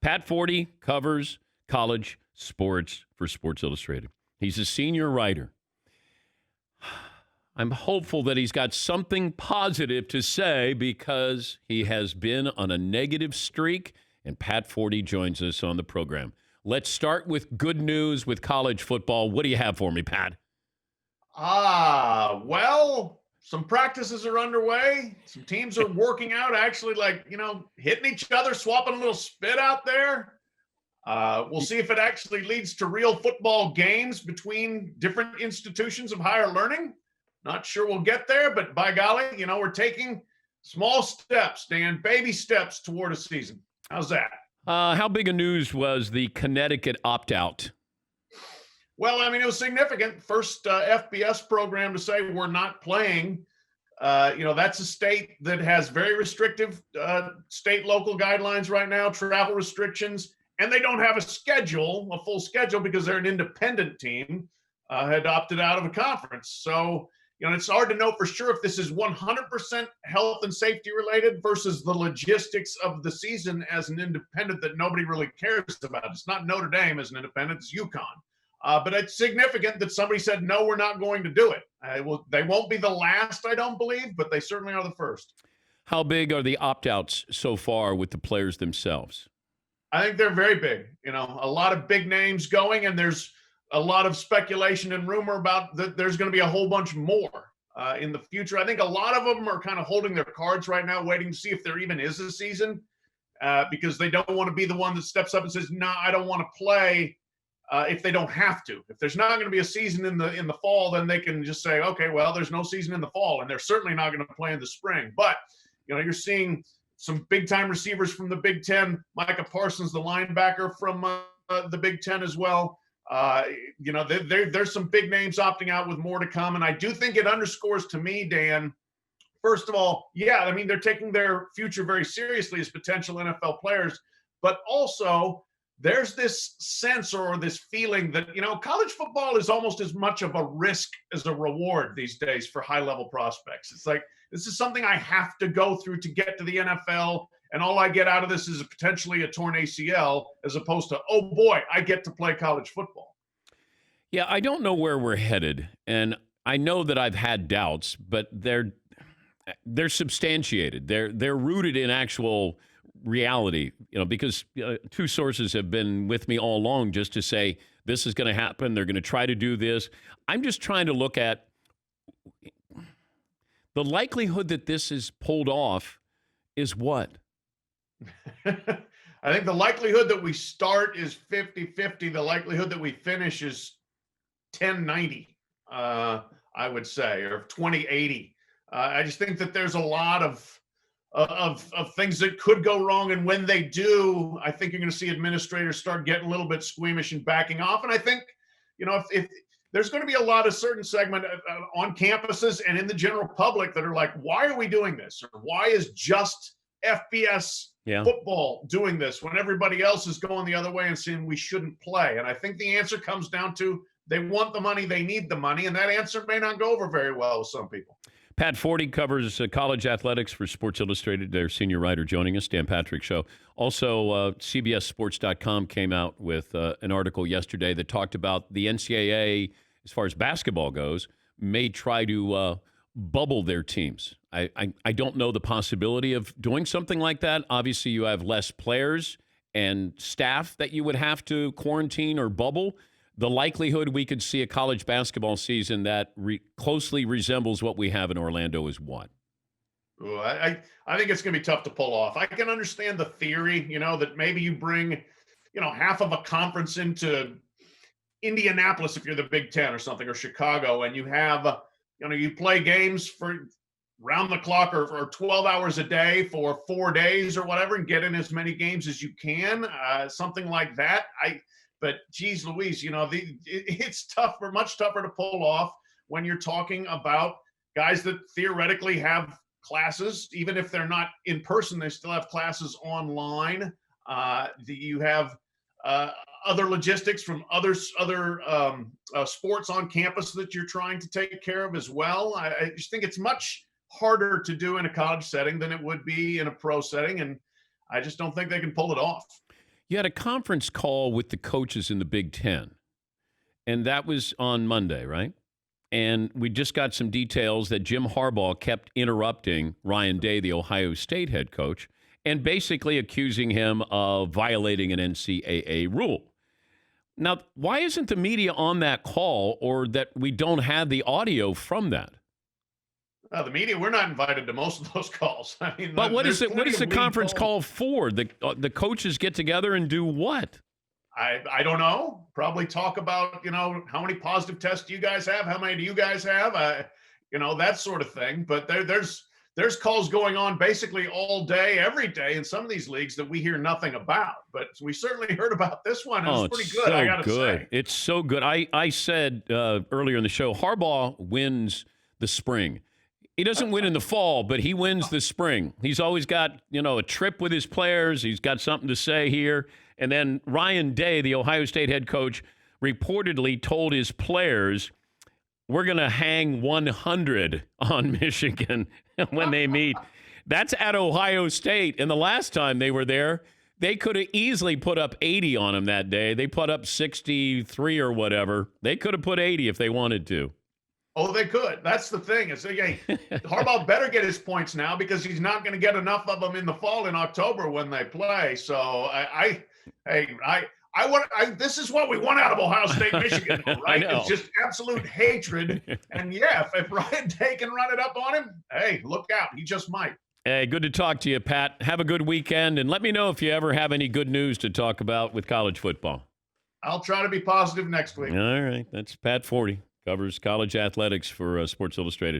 Pat Forde covers college sports for Sports Illustrated. He's a senior writer. I'm hopeful that he's got something positive to say because he has been on a negative streak, and Pat Forde joins us on the program. Let's start with good news with college football. What do you have for me, Pat? Well, some practices are underway. Some teams are working out, actually, hitting each other, swapping a little spit out there. We'll see if it actually leads to real football games between different institutions of higher learning. Not sure we'll get there, but by golly, we're taking small steps, Dan, baby steps toward a season. How's that? How big a news was the Connecticut opt-out? Well, it was significant. First FBS program to say we're not playing. That's a state that has very restrictive state local guidelines right now, travel restrictions, and they don't have a full schedule because they're an independent team, had opted out of a conference. So, it's hard to know for sure if this is 100% health and safety related versus the logistics of the season as an independent that nobody really cares about. It's not Notre Dame as an independent, it's UConn. But it's significant that somebody said, no, we're not going to do it. They won't be the last, I don't believe, but they certainly are the first. How big are the opt-outs so far with the players themselves? I think they're very big. A lot of big names going, and there's a lot of speculation and rumor about that there's going to be a whole bunch more in the future. I think a lot of them are kind of holding their cards right now, waiting to see if there even is a season, because they don't want to be the one that steps up and says, no, I don't want to play. If they don't have to. If there's not going to be a season in the fall, then they can just say, okay, well, there's no season in the fall, and they're certainly not going to play in the spring. But you're seeing some big time receivers from the Big Ten. Micah Parsons, the linebacker from the Big Ten as well. There's some big names opting out with more to come, and I do think it underscores to me, Dan. First of all, they're taking their future very seriously as potential NFL players, but also there's this sense or this feeling that, college football is almost as much of a risk as a reward these days for high-level prospects. It's like, this is something I have to go through to get to the NFL, and all I get out of this is potentially a torn ACL, as opposed to, oh boy, I get to play college football. Yeah, I don't know where we're headed, and I know that I've had doubts, but they're substantiated. They're rooted in actual reality, because two sources have been with me all along just to say this is going to happen. They're going to try to do this. I'm just trying to look at the likelihood that this is pulled off is what? I think the likelihood that we start is 50-50. The likelihood that we finish is 10-90, I would say, or 20-80. I just think that there's a lot of things that could go wrong. And when they do, I think you're going to see administrators start getting a little bit squeamish and backing off. And I think, if there's going to be a lot of certain segment on campuses and in the general public that are like, why are we doing this? Or why is just FBS football doing this when everybody else is going the other way and saying we shouldn't play? And I think the answer comes down to they want the money, they need the money. And that answer may not go over very well with some people. Pat Forde covers college athletics for Sports Illustrated, their senior writer joining us, Dan Patrick Show. Also, CBSSports.com came out with an article yesterday that talked about the NCAA, as far as basketball goes, may try to bubble their teams. I don't know the possibility of doing something like that. Obviously, you have less players and staff that you would have to quarantine or bubble. The likelihood we could see a college basketball season that closely resembles what we have in Orlando is what? Ooh, I think it's going to be tough to pull off. I can understand the theory, that maybe you bring, half of a conference into Indianapolis if you're the Big Ten or something, or Chicago, and you have, you play games for round the clock or 12 hours a day for 4 days or whatever, and get in as many games as you can, something like that. But geez Louise, it's tougher, much tougher to pull off when you're talking about guys that theoretically have classes, even if they're not in person, they still have classes online. You have other logistics from other sports on campus that you're trying to take care of as well. I just think it's much harder to do in a college setting than it would be in a pro setting, and I just don't think they can pull it off. You had a conference call with the coaches in the Big Ten, and that was on Monday, right? And we just got some details that Jim Harbaugh kept interrupting Ryan Day, the Ohio State head coach, and basically accusing him of violating an NCAA rule. Now, why isn't the media on that call, or that we don't have the audio from that? The media, we're not invited to most of those calls. I mean, But what is it? What is the conference call for? The coaches get together and do what? I don't know. Probably talk about, how many positive tests do you guys have? How many do you guys have? That sort of thing. But there's calls going on basically all day, every day in some of these leagues that we hear nothing about. But we certainly heard about this one. It was pretty good, I got to say. It's so good. I said earlier in the show, Harbaugh wins the spring. He doesn't win in the fall, but he wins the spring. He's always got, a trip with his players. He's got something to say here. And then Ryan Day, the Ohio State head coach, reportedly told his players, we're going to hang 100 on Michigan when they meet. That's at Ohio State. And the last time they were there, they could have easily put up 80 on him that day. They put up 63 or whatever. They could have put 80 if they wanted to. Oh, they could. That's the thing. Harbaugh better get his points now, because he's not going to get enough of them in the fall in October when they play. So this is what we want out of Ohio State, Michigan, right? It's just absolute hatred. And if Ryan Day can run it up on him, hey, look out. He just might. Hey, good to talk to you, Pat. Have a good weekend, and let me know if you ever have any good news to talk about with college football. I'll try to be positive next week. All right. That's Pat Forde. Covers college athletics for Sports Illustrated.